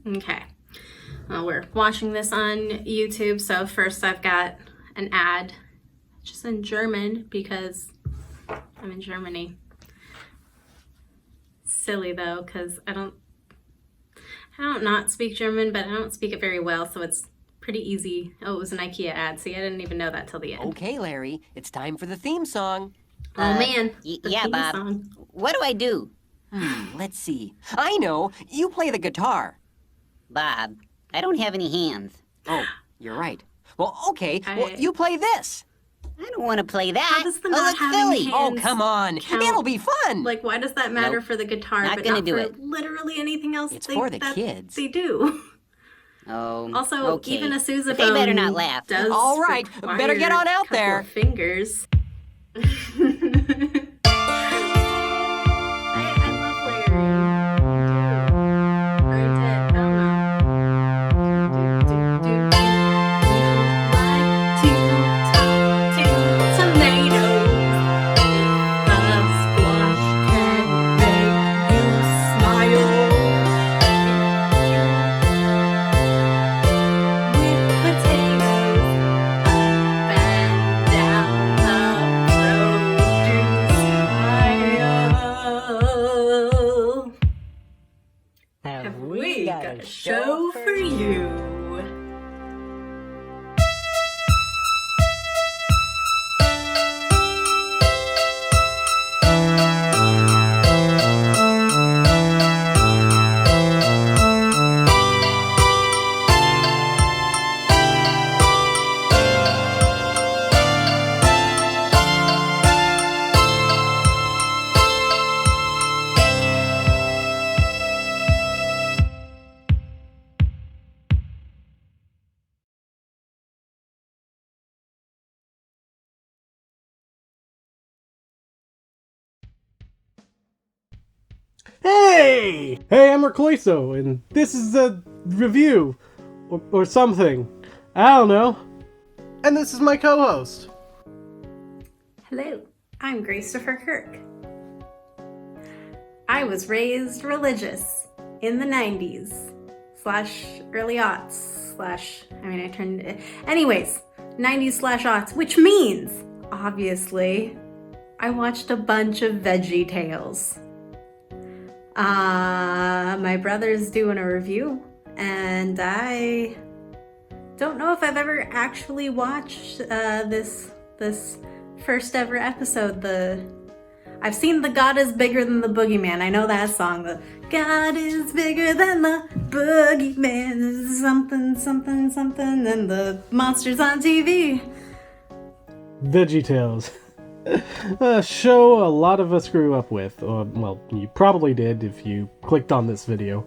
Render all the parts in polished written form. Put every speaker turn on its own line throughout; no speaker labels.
Okay. Well, we're watching this on YouTube, so first I've got an ad, just in German because I'm in Germany. Silly though, because I don't not speak German, but I don't speak it very well, so it's pretty easy. Oh, it was an IKEA ad. See, I didn't even know that till the end.
Okay, Larry, it's time for the theme song.
Oh man, the
yeah,
theme
Bob.
song.
What do I do?
Let's see. I know. You play the guitar.
Bob, I don't have any hands.
Oh, you're right. Well, okay. Well, you play this.
I don't want to play that.
How does the not
that's
having
silly.
hands
Oh, come on.
count?
It'll be fun.
Like, why does that matter for the guitar,
Not
but
gonna
not
do
for
it.
literally anything else?
It's for the
that
kids.
They do.
Oh,
Also,
okay.
even a sousaphone.
They better not laugh.
Does
All right,
require
better get on out
a couple
there.
of fingers. I love Larry. Or I did. I don't know. Like to talk to tomatoes. The squash can make you smile. With potatoes up and down the road to smile. Have we got a show for you?
Hey! Hey, I'm RecloySo, and this is a review. Or something. I don't know. And this is my co-host.
Hello, I'm Gracetopher Kirk. I was raised religious in the 90s / early aughts / I turned... Anyways, 90s / aughts, which means, obviously, I watched a bunch of VeggieTales. My brother's doing a review, and I don't know if I've ever actually watched this first ever episode. I've seen the God is Bigger Than the Boogeyman. I know that song. The God is bigger than the boogeyman. Something, something, something. And the monsters on TV.
VeggieTales. A show a lot of us grew up with. Or, well, you probably did if you clicked on this video.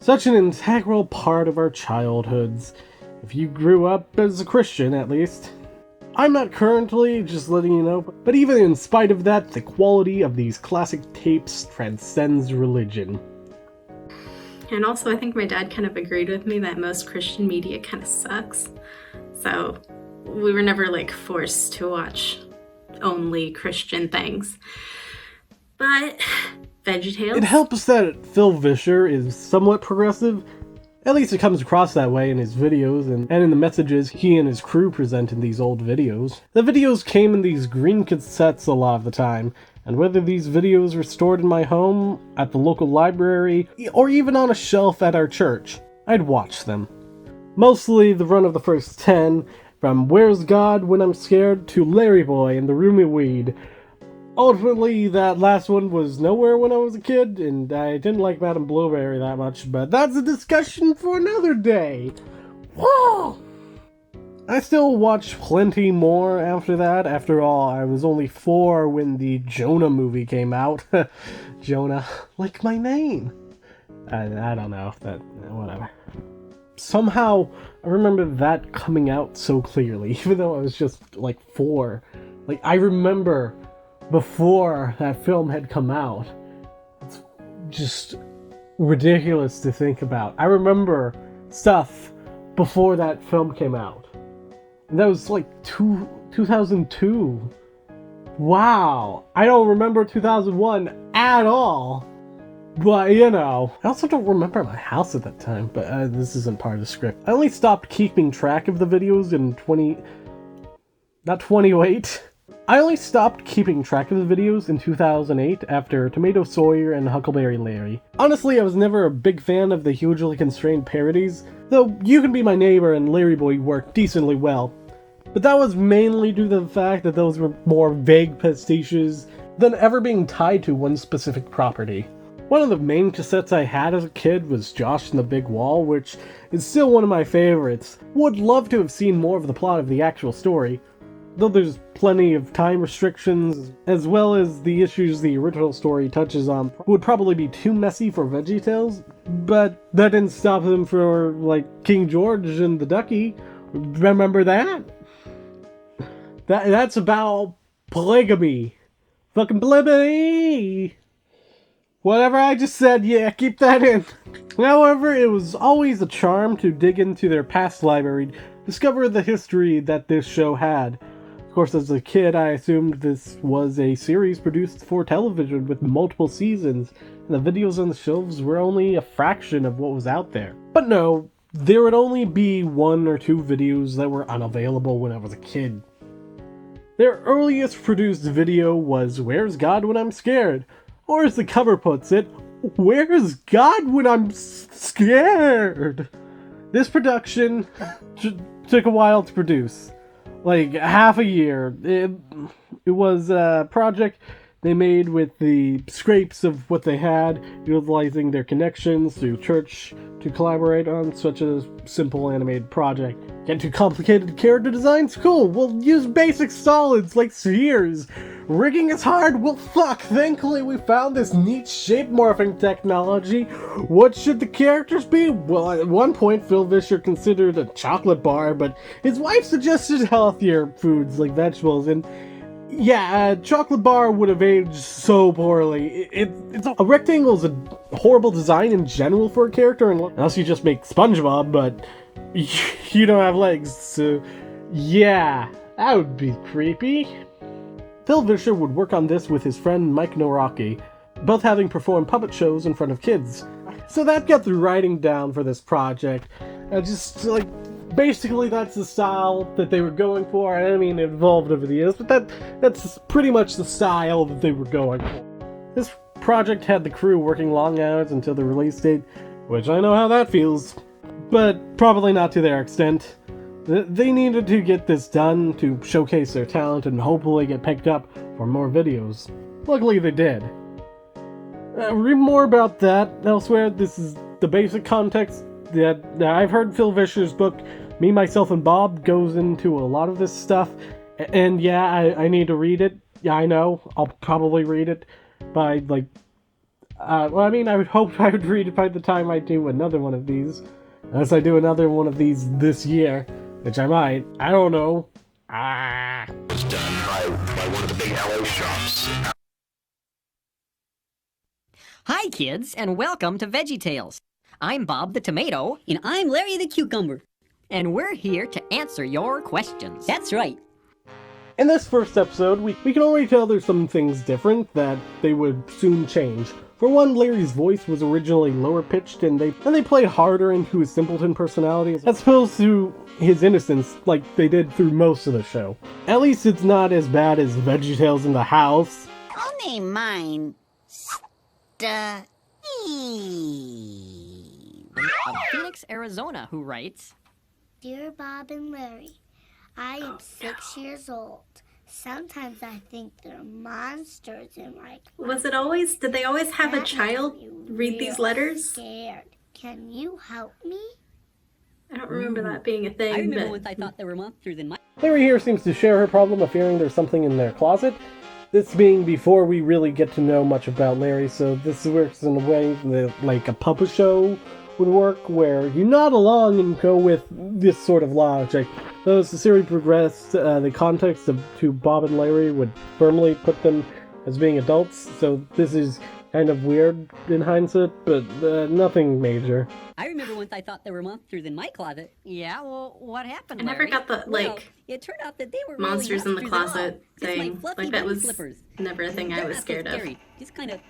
Such an integral part of our childhoods. If you grew up as a Christian, at least. I'm not currently, just letting you know, but even in spite of that, the quality of these classic tapes transcends religion.
And also, I think my dad kind of agreed with me that most Christian media kind of sucks. So we were never like forced to watch only Christian things. But VeggieTales.
It helps that Phil Vischer is somewhat progressive. At least it comes across that way in his videos and in the messages he and his crew present in these old videos. The videos came in these green cassettes a lot of the time, and whether these videos were stored in my home, at the local library, or even on a shelf at our church, I'd watch them. Mostly the run of the first 10, from Where's God When I'm Scared to Larry Boy and the Roomy Weed. Ultimately, that last one was nowhere when I was a kid, and I didn't like Madame Blueberry that much, but that's a discussion for another day. Whoa! I still watched plenty more after that. After all, I was only 4 when the Jonah movie came out. Jonah, like my name. I don't know if that... whatever. Somehow, I remember that coming out so clearly, even though I was just, like, 4. Like, I remember... before that film had come out. It's just ridiculous to think about. I remember stuff before that film came out. And that was like 2002. Wow. I don't remember 2001 at all. But, you know, I also don't remember my house at that time, but this isn't part of the script. I only stopped keeping track of the videos in not 2008. I only stopped keeping track of the videos in 2008 after Tomato Sawyer and Huckleberry Larry. Honestly, I was never a big fan of the hugely constrained parodies, though You Can Be My Neighbor and Larry Boy worked decently well. But that was mainly due to the fact that those were more vague pastiches than ever being tied to one specific property. One of the main cassettes I had as a kid was Josh and the Big Wall, which is still one of my favorites. Would love to have seen more of the plot of the actual story, though there's plenty of time restrictions, as well as the issues the original story touches on would probably be too messy for VeggieTales, but that didn't stop them for, like, King George and the Ducky. Remember that? That's about polygamy. Fucking polygamy! Whatever I just said, yeah, keep that in. However, it was always a charm to dig into their past library, discover the history that this show had. Of course, as a kid, I assumed this was a series produced for television with multiple seasons, and the videos on the shelves were only a fraction of what was out there. But no, there would only be 1 or 2 videos that were unavailable when I was a kid. Their earliest produced video was Where's God When I'm Scared? Or as the cover puts it, Where's God When I'm Scared? This production took a while to produce. Like half a year. It was a project they made with the scrapes of what they had, utilizing their connections through church to collaborate on such a simple animated project. Get too complicated character designs? Cool, we'll use basic solids like spheres. Rigging is hard? Well fuck, thankfully we found this neat shape morphing technology. What should the characters be? Well, at one point Phil Vischer considered a chocolate bar, but his wife suggested healthier foods like vegetables, and yeah, a chocolate bar would have aged so poorly. A rectangle is a horrible design in general for a character, unless you just make SpongeBob, but you don't have legs, so yeah, that would be creepy. Phil Vischer would work on this with his friend Mike Noraki, both having performed puppet shows in front of kids. So that got the writing down for this project. Basically that's the style that they were going for. I mean, it evolved over the years, but that's pretty much the style that they were going for. This project had the crew working long hours until the release date, which I know how that feels, but probably not to their extent. They needed to get this done to showcase their talent and hopefully get picked up for more videos. Luckily they did. Read more about that elsewhere. This is the basic context that I've heard. Phil Vischer's book, Me, Myself, and Bob, goes into a lot of this stuff. And yeah, I need to read it. Yeah, I know. I'll probably read it by, I would hope I would read it by the time I do another one of these. Unless I do another one of these this year. Which I might. I don't know.
It's done by one of the big LA shops.
Hi, kids, and welcome to VeggieTales. I'm Bob the Tomato.
And I'm Larry the Cucumber.
And we're here to answer your questions.
That's right.
In this first episode, we can already tell there's some things different that they would soon change. For one, Larry's voice was originally lower pitched, and they played harder into his simpleton personality, as opposed to his innocence, like they did through most of the show. At least it's not as bad as VeggieTales in the House.
I'll name mine
Of Phoenix, Arizona, who writes,
Dear Bob and Larry, I am 6 years old. Sometimes I think they're monsters in my class.
Did they always have a child read these letters?
Scared. Can you help me?
I don't remember that being a thing.
I remember once I thought there were monsters in my...
Larry here seems to share her problem of fearing there's something in their closet. This being before we really get to know much about Larry, so this works in a way that, like, a puppet show would work, where you nod along and go with this sort of logic. Though as the series progressed, the context to Bob and Larry would firmly put them as being adults, so this is kind of weird in hindsight, but nothing major.
I remember once I thought there were monsters in my closet.
yeah, well, what happened,
I never
Larry?
got the,
Well, it turned out that they were
monsters
really
in the
monsters at all.
closet
Just
thing.
like fluffy
Like, that
bunny
was
slippers.
never a thing I
They're
was
not so
scared of.
scary. Just kind of...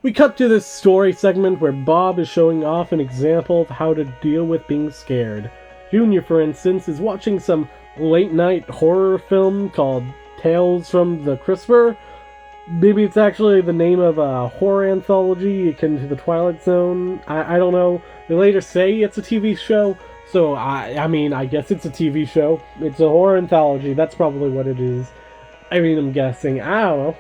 We cut to this story segment where Bob is showing off an example of how to deal with being scared. Junior, for instance, is watching some late-night horror film called Tales from the Crisper. Maybe it's actually the name of a horror anthology akin to the Twilight Zone. I don't know. They later say it's a TV show, so I mean, I guess it's a TV show. It's a horror anthology, that's probably what it is. I mean, I'm guessing. I don't know.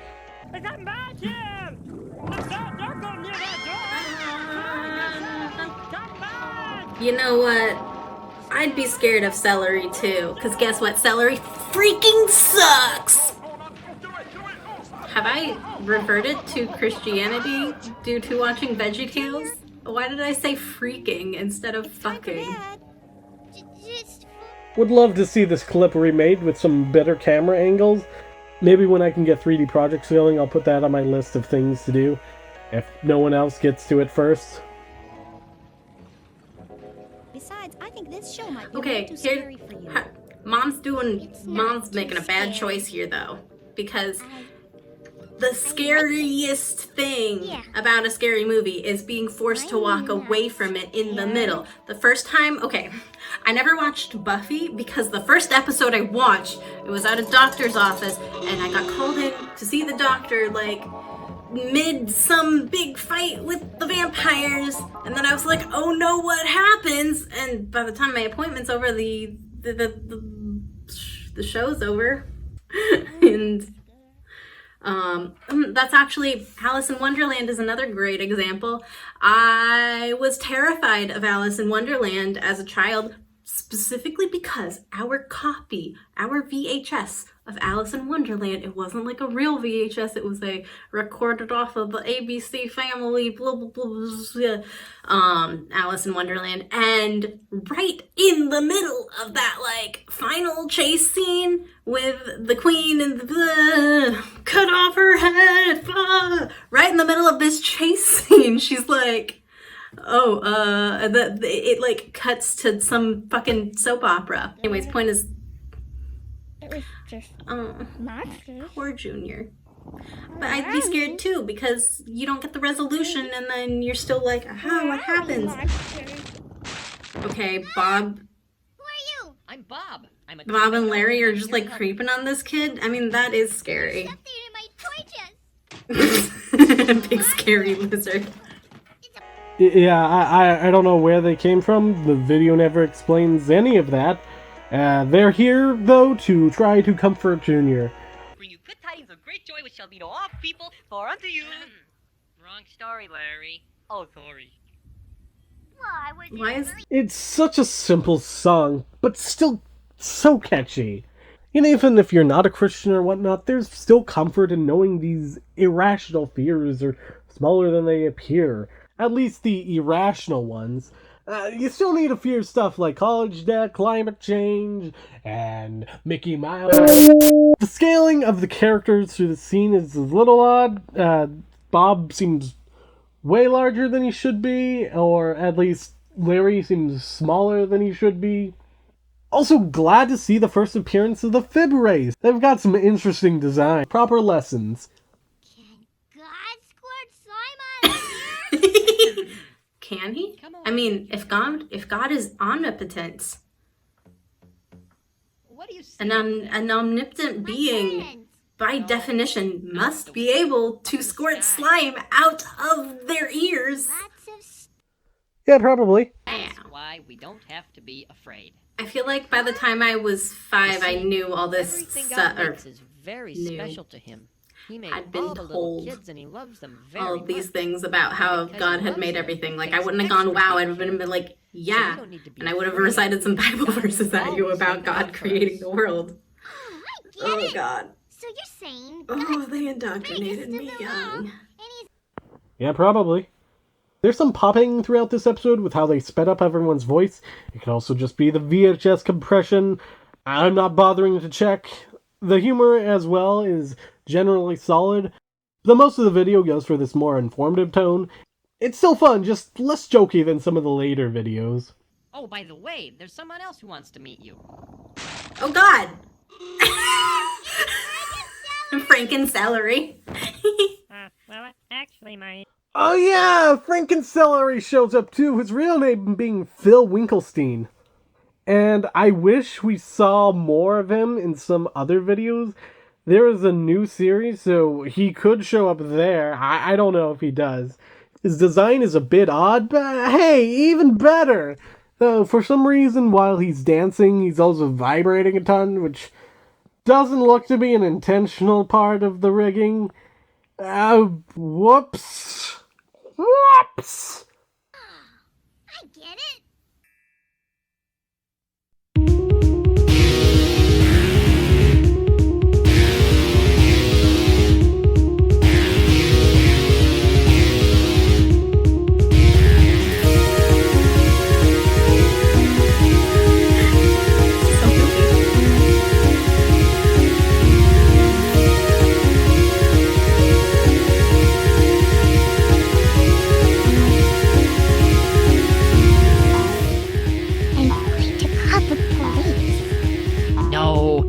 You know what? I'd be scared of celery too, because guess what? Celery freaking sucks! Have I reverted to Christianity due to watching VeggieTales? Why did I say freaking instead of fucking?
Would love to see this clip remade with some better camera angles. Maybe when I can get 3D projects going, I'll put that on my list of things to do, if no one else gets to it first.
Besides, I think this show might be
Okay,
too
here,
scary for you.
Mom's making a bad choice here though, because the scariest thing about a scary movie is being forced to walk away from it in the middle. The first time, okay, I never watched Buffy because the first episode I watched, it was at a doctor's office and I got called in to see the doctor like mid some big fight with the vampires, and then I was like, oh no, what happens? And by the time my appointment's over, the show's over. And that's actually, Alice in Wonderland is another great example. I was terrified of Alice in Wonderland as a child, specifically because our copy, our VHS of Alice in Wonderland, it wasn't like a real VHS, it was a recorded off of the ABC Family, blah, blah, blah, blah, Alice in Wonderland. And right in the middle of that, like, final chase scene with the queen and the cut off her head, right in the middle of this chase scene, she's like, oh, it like cuts to some fucking soap opera. Anyways, point is,
It was just monsters.
poor Junior. But I'd be scared too, because you don't get the resolution and then you're still like, aha, what happens? Okay, Bob.
Who are you?
I'm Bob. I'm a
Bob and Larry are just like creeping on this kid. I mean, that is scary.
Something in my toy chest.
Big scary lizard.
Yeah, I don't know where they came from. The video never explains any of that. They're here, though, to try to comfort Junior.
Bring you good tidings of great joy, which shall be to all people, for unto you. Wrong story, Larry. Oh, sorry.
Why is
It's such a simple song, but still so catchy. And even if you're not a Christian or whatnot, there's still comfort in knowing these irrational fears are smaller than they appear. At least the irrational ones. You still need to fear stuff like college debt, climate change, and Mickey Mouse. The scaling of the characters through the scene is a little odd. Bob seems way larger than he should be, or at least Larry seems smaller than he should be. Also glad to see the first appearance of the Fib Rays. They've got some interesting design. Proper lessons.
God squirt slime out of here?
Can he? I mean, if God is omnipotent,
What do you say?
an omnipotent being, by definition, must be able to squirt slime out of their ears.
Yeah, probably.
That's why we don't have to be afraid.
I feel like by the time I was 5, I knew all this
Everything
stuff.
God makes is very
knew.
special to him. He made
I'd been
all the little
told
kids and he loves them very
all of these
much.
things about how
Because
God
he
had
loves
made
them,
everything. Like,
he
I
takes
wouldn't have gone,
extra
wow,
care
I'd have been like,
So
yeah.
you don't need to be
And I would have
afraid.
recited some Bible
God
verses at you
always
about
looked
God
out for
creating
us.
the world.
Oh, I get
Oh,
it.
God.
So you're saying
Oh, they indoctrinated me
biggest of them
young.
all, and he's
Yeah, probably. There's some popping throughout this episode with how they sped up everyone's voice. It could also just be the VHS compression. I'm not bothering to check. The humor as well is generally solid. Though most of the video goes for this more informative tone. It's still fun, just less jokey than some of the later videos.
Oh, by the way, there's someone else who wants to meet you.
Oh, God. Franken celery.
Well, actually, my...
Oh yeah, Frankencelery shows up too, his real name being Phil Winkelstein. And I wish we saw more of him in some other videos. There is a new series, so he could show up there. I don't know if he does. His design is a bit odd, but hey, even better! Though, for some reason, while he's dancing, he's also vibrating a ton, which doesn't look to be an intentional part of the rigging. Whoops. Whoops!
I get it. I'm going to call the police.
No.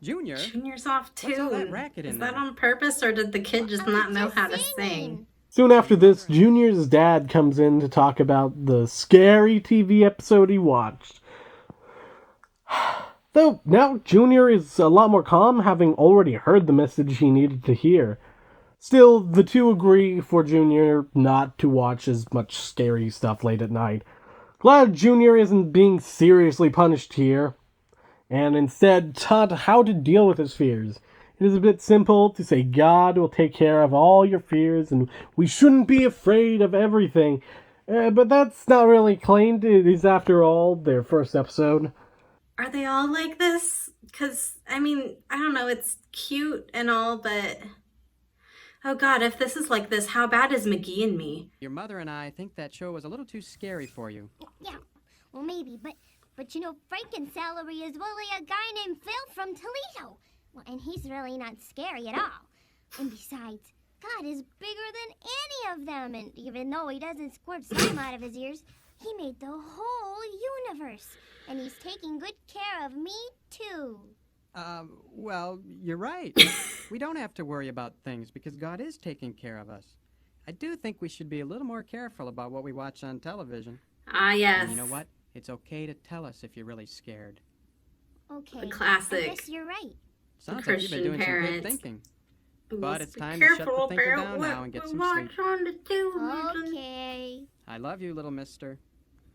Junior?
Junior's off too.
What's all that racket in
Is that
there?
on purpose, or did the kid just not know how to sing?
Soon after this, Junior's dad comes in to talk about the scary TV episode he watched. Though now Junior is a lot more calm, having already heard the message he needed to hear. Still, the two agree for Junior not to watch as much scary stuff late at night. Glad Junior isn't being seriously punished here, and instead taught how to deal with his fears. It is a bit simple to say God will take care of all your fears and we shouldn't be afraid of everything. But that's not really claimed. It is, after all, their first episode.
Are they all like this? Because, I mean, I don't know, it's cute and all, but... Oh god, if this is like this, how bad is McGee and me?
Your mother and I think that show was a little too scary for you.
Yeah, well maybe, but you know, Frankencelery is really a guy named Phil from Toledo. Well, and he's really not scary at all. And besides, God is bigger than any of them, and even though he doesn't squirt slime out of his ears, he made the whole universe. And he's taking good care of me, too.
Well, you're right. We don't have to worry about things because God is taking care of us. I do think we should be a little more careful about what we watch on television.
Ah, yes.
And you know what? It's okay to tell us if you're really scared.
Okay.
The classic.
I guess you're right.
Sounds like you've been doing some good thinking. But it's time to shut the thinker down now and get some sleep.
On the television.
Okay.
I love you, little mister.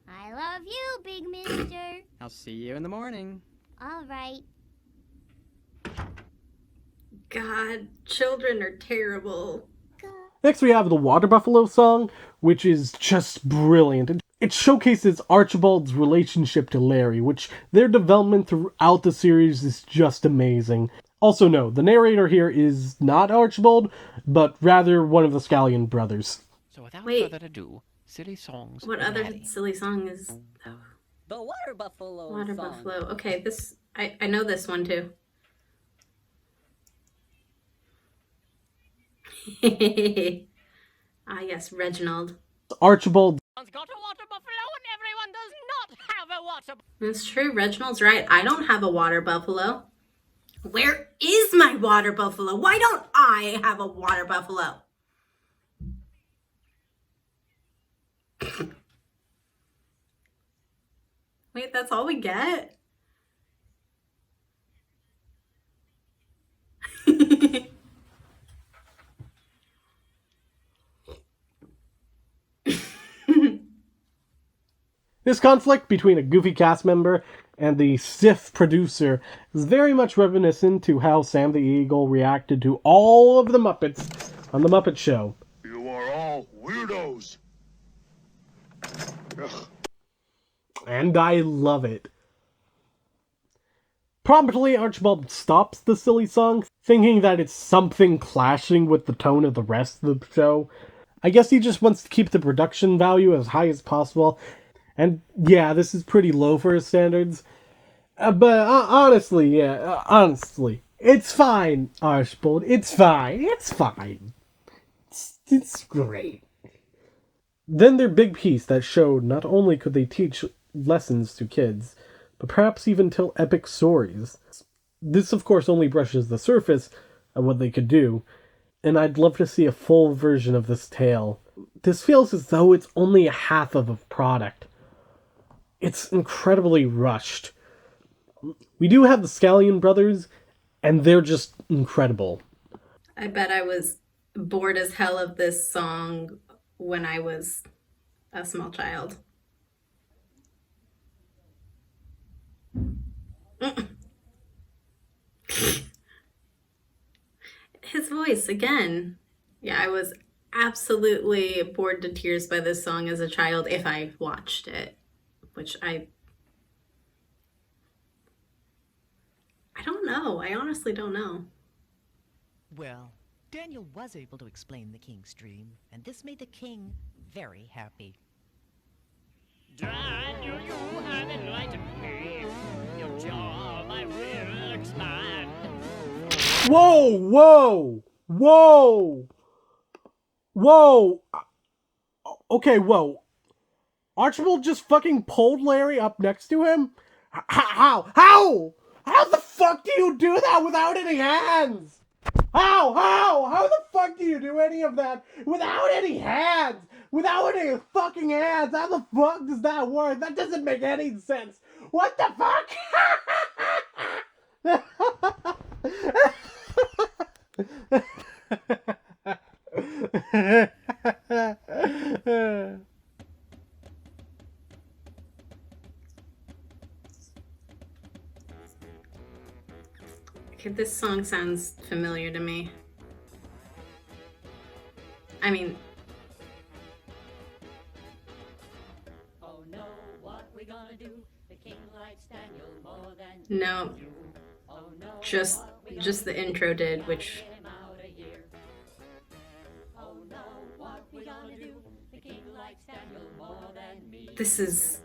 I love you, big mister.
I'll see you in the morning.
All right.
God, children are terrible.
Next we have the Water Buffalo song, which is just brilliant. It showcases Archibald's relationship to Larry, which their development throughout the series is just amazing. Also no, the narrator here is not Archibald, but rather one of the Scallion brothers.
So without
Wait.
further ado, silly songs.
What
with
other
Maddie.
silly song is... Oh,
The Water Buffalo
Water
song.
Buffalo. Okay, this... I know this one too. Ah, yes, Reginald.
Archibald.
Got a water buffalo and everyone does not have a water
It's true, Reginald's right. I don't have a water buffalo. Where is my water buffalo? Why don't I have a water buffalo? Wait, that's all we get?
This conflict between a goofy cast member and the stiff producer is very much reminiscent to how Sam the Eagle reacted to all of the Muppets on The Muppet Show.
You are all weirdos. Ugh.
And I love it. Promptly, Archibald stops the silly song, thinking that it's something clashing with the tone of the rest of the show. I guess he just wants to keep the production value as high as possible. And yeah, this is pretty low for his standards. But honestly, it's fine, Archibald. It's fine. It's fine. It's great. Then their big piece that showed not only could they teach lessons to kids, but perhaps even tell epic stories. This, of course, only brushes the surface of what they could do, and I'd love to see a full version of this tale. This feels as though it's only a half of a product. It's incredibly rushed. We do have the Scallion brothers, and they're just incredible.
I bet I was bored as hell of this song when I was a small child. His voice again. Yeah, I was absolutely bored to tears by this song as a child if I watched it, which I don't know. I honestly don't know.
Well, Daniel was able to explain the king's dream, and this made the king very happy.
Daniel, you have enlightened me. Your jaw, my will expand.
Whoa, whoa, whoa, whoa. Okay, whoa. Archibald just fucking pulled Larry up next to him? How? How the fuck do you do that without any hands? How the fuck do you do any of that without any hands? Without any fucking hands? How the fuck does that work? That doesn't make any sense. What the fuck?
Okay, this song sounds familiar to me. I mean...
Oh no, what we gonna do? The king likes Daniel more than
No.
Oh no,
Just the intro did, which...
Oh no, what we gonna do? The king likes Daniel more than me.
This is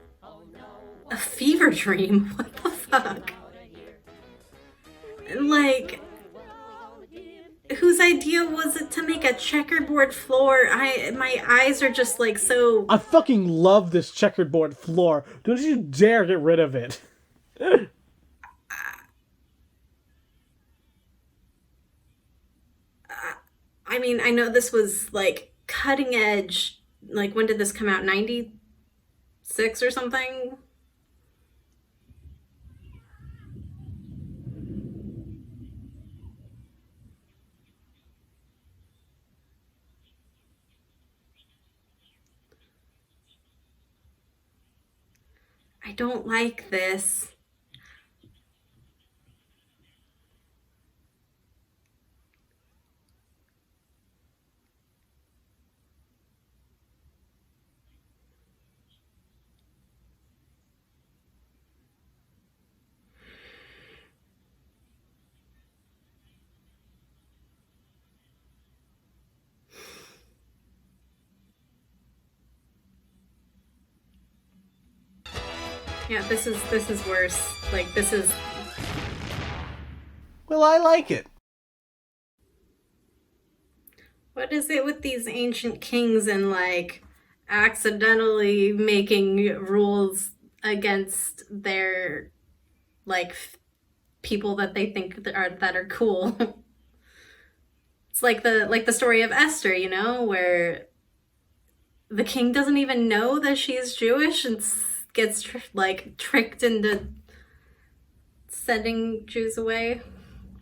a fever dream. What the fuck? Like, whose idea was it to make a checkerboard floor? My eyes are just like so...
I fucking love this checkerboard floor. Don't you dare get rid of it.
I mean, I know this was like cutting edge. Like, when did this come out? 96 or something? I don't like this. Yeah, this is worse. Like, this is...
Well, I like it.
What is it with these ancient kings and, like, accidentally making rules against their, like, people that they think that are cool? It's like the story of Esther, you know, where the king doesn't even know that she's Jewish and gets tricked into sending Jews away.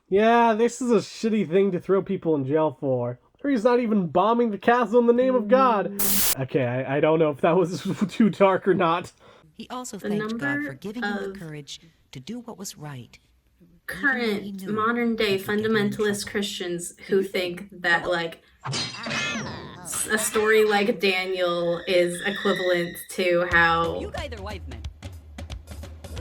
Yeah, this is a shitty thing to throw people in jail for. He's not even bombing the castle in the name of God. Okay, I don't know if that was too dark or not.
He also thanked God for giving him the courage to do what was right.
Current modern day fundamentalist Christians who think that, like, a story like Daniel is equivalent to how,
You guys are wise men.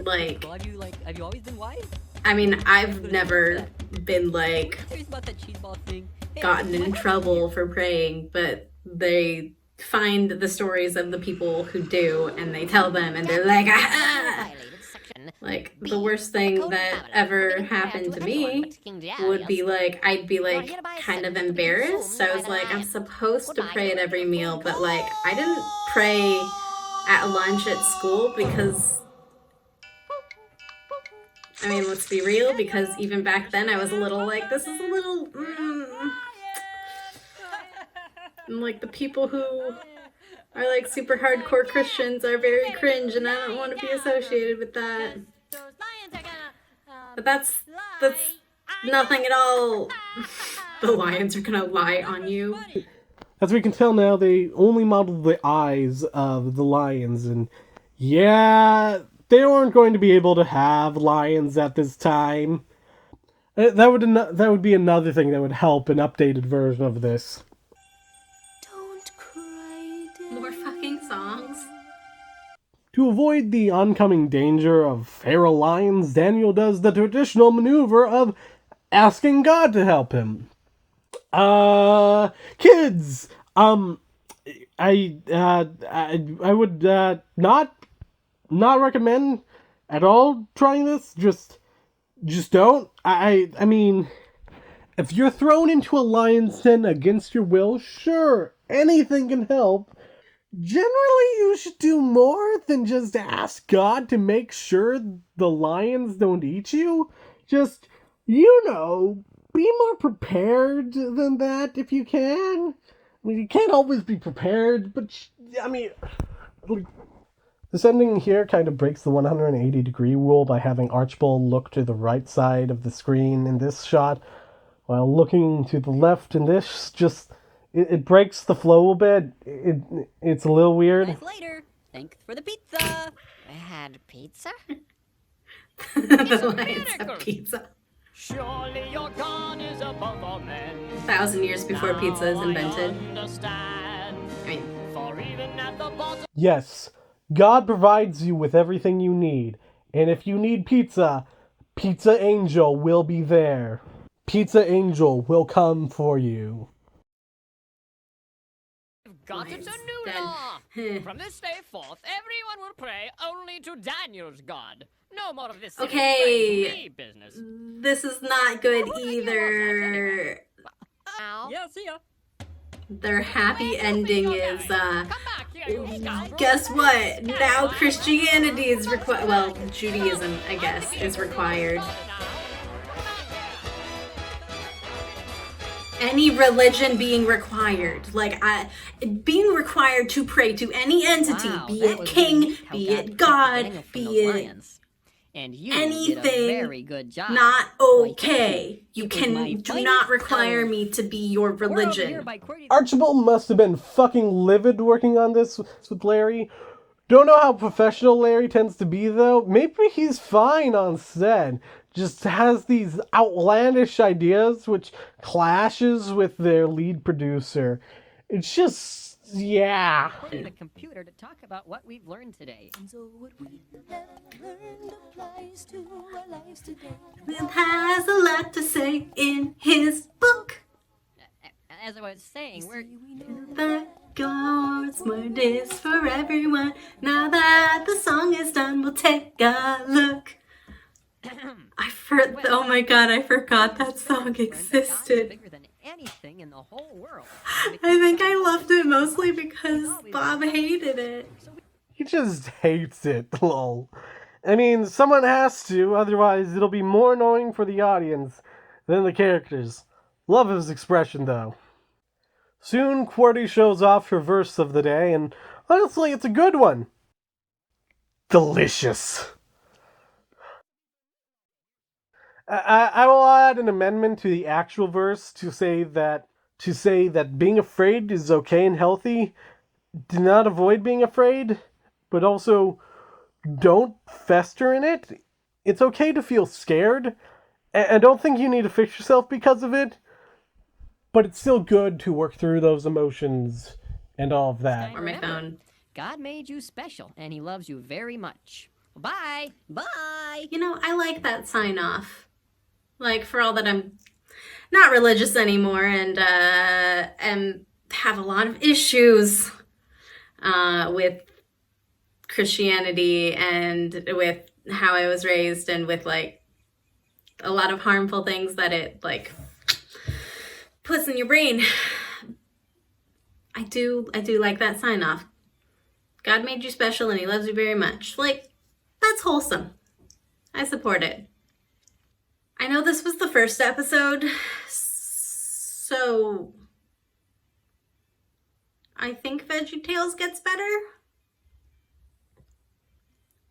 like,
Have you always been wise?
I mean, I've never been, like,
Serious about that cheese ball thing? Hey,
gotten in trouble for praying, but they find the stories of the people who do and they tell them and they're like, ah! Like, the worst thing that ever happened to me would be like, I'd be like kind of embarrassed. I was like, I'm supposed to pray at every meal, but like, I didn't pray at lunch at school because, I mean, let's be real, because even back then I was a little like, this is a little, and like the people who are like super hardcore Christians are very cringe, and I don't want to be associated with that. But that's nothing at all. The lions are gonna lie on you.
As we can tell now, they only modeled the eyes of the lions, and yeah, they weren't going to be able to have lions at this time. That would be another thing that would help an updated version of this.
More fucking songs.
To avoid the oncoming danger of feral lions, Daniel does the traditional maneuver of asking God to help him. Kids, I would not recommend at all trying this. Just don't. I mean, if you're thrown into a lion's den against your will, sure, anything can help. Generally, you should do more than just ask God to make sure the lions don't eat you. Just, be more prepared than that if you can. I mean, you can't always be prepared, but, this ending here kind of breaks the 180-degree rule by having Archibald look to the right side of the screen in this shot, while looking to the left in this. It breaks the flow a bit. It's a little weird.
Guys, later. Thanks for the pizza.
I had pizza?
The lions have pizza.
Surely your God is above all men.
1,000 years before pizza is invented.
Yes, God provides you with everything you need. And if you need pizza, Pizza Angel will be there. Pizza Angel will come for you.
Got it a new law. From this day forth, everyone will pray only to Daniel's God. No more of this
Okay,
business.
This is not good either.
Yeah, see ya.
Their happy ending is, guess what? Now Christianity is required. Well, Judaism, I guess, is required. Any religion being required. Like, being required to pray to any entity, be it king, be it God, be it
and you
anything,
did a very good job.
Not okay. You do not require me to be your religion.
Archibald must have been fucking livid working on this with Larry. Don't know how professional Larry tends to be, though. Maybe he's fine on set. Just has these outlandish ideas which clashes with their lead producer. It's just, yeah.
Putting the computer to talk about what we've learned today. And so what we have learned applies to our lives today.
Bill has a lot to say in his book.
As I was saying,
The God's word is for everyone. Now that the song is done, we'll take a look. Oh my god, I forgot that song existed.
Bigger than anything in the whole world.
I think I loved it mostly because Bob hated it.
He just hates it, lol. I mean, someone has to, otherwise it'll be more annoying for the audience than the characters. Love his expression, though. Soon, QWERTY shows off her verse of the day, and honestly, it's a good one. Delicious. I will add an amendment to the actual verse to say that being afraid is okay and healthy. Do not avoid being afraid, but also don't fester in it. It's okay to feel scared. I don't think you need to fix yourself because of it, but it's still good to work through those emotions and all of that.
Or my phone.
God made you special, and he loves you very much. Bye! Bye!
You know, I like that sign off. Like, for all that I'm not religious anymore and have a lot of issues with Christianity and with how I was raised and with like a lot of harmful things that it like puts in your brain. I do like that sign off. God made you special and he loves you very much. Like, that's wholesome. I support it. I know this was the first episode, so I think VeggieTales gets better.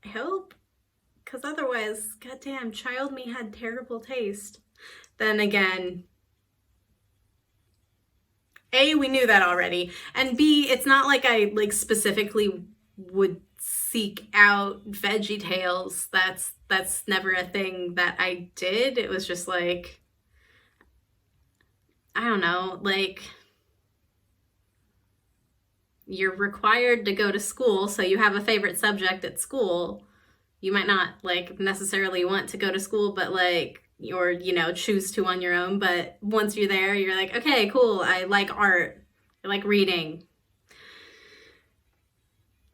I hope. Because otherwise, goddamn, child me had terrible taste. Then again, A, we knew that already. And B, it's not like I like specifically would seek out VeggieTales. That's never a thing that I did. It was just like, I don't know, like, you're required to go to school, so you have a favorite subject at school. You might not like necessarily want to go to school, but like, or, you know, choose to on your own. But once you're there, you're like, okay, cool. I like art. I like reading.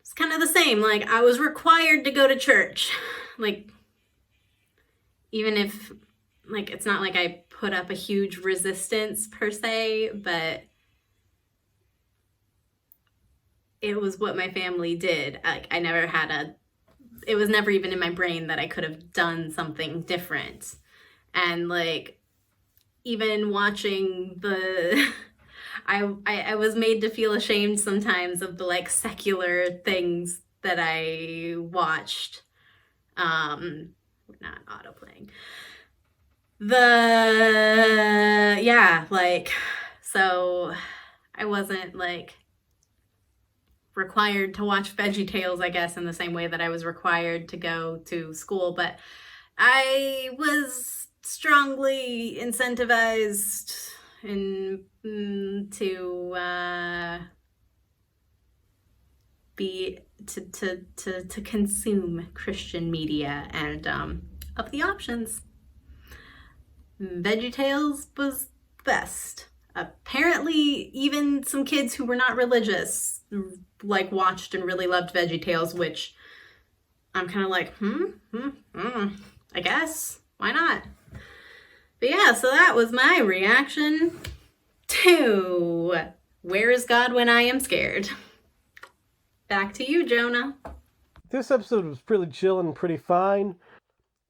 It's kind of the same. Like, I was required to go to church. Like, even if, like, it's not like I put up a huge resistance per se, but it was what my family did. Like, I never had it was never even in my brain that I could have done something different. And like, even watching the, I was made to feel ashamed sometimes of the like secular things that I watched. Not autoplaying. Yeah, like, so I wasn't like required to watch VeggieTales, I guess, in the same way that I was required to go to school, but I was strongly incentivized to consume Christian media, and of the options, VeggieTales was best. Apparently, even some kids who were not religious like watched and really loved VeggieTales, which I'm kind of like, I guess, why not? But yeah, so that was my reaction to Where is God When I Am Scared? Back to you, Jonah.
This episode was pretty chill and pretty fine.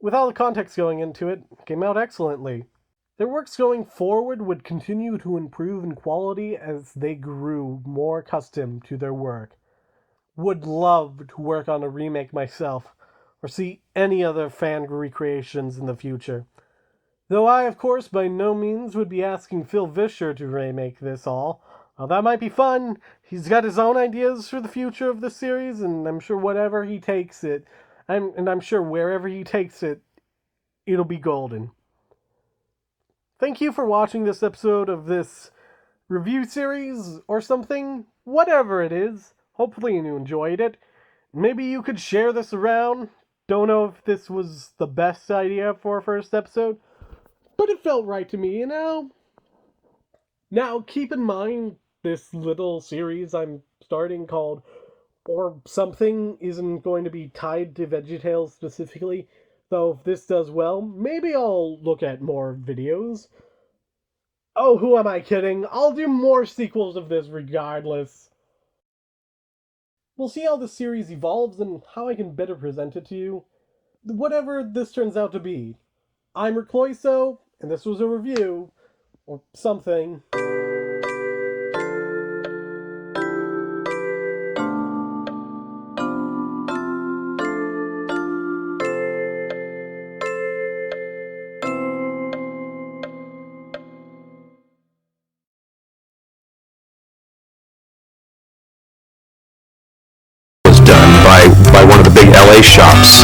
With all the context going into it, it came out excellently. Their works going forward would continue to improve in quality as they grew more accustomed to their work. Would love to work on a remake myself, or see any other fan recreations in the future. Though I, of course, by no means would be asking Phil Vischer to remake this all. Well, that might be fun. He's got his own ideas for the future of the series, and I'm sure whatever he takes it, I'm sure wherever he takes it, it'll be golden. Thank you for watching this episode of this review series or something, whatever it is. Hopefully you enjoyed it. Maybe you could share this around. Don't know if this was the best idea for a first episode, but it felt right to me, you know? Now, keep in mind, this little series I'm starting called Or Something isn't going to be tied to VeggieTales specifically. Though if this does well, maybe I'll look at more videos. Oh, who am I kidding? I'll do more sequels of this regardless. We'll see how the series evolves and how I can better present it to you. Whatever this turns out to be. I'm RecloySo, and this was a review. Or something.
By one of the big LA shops.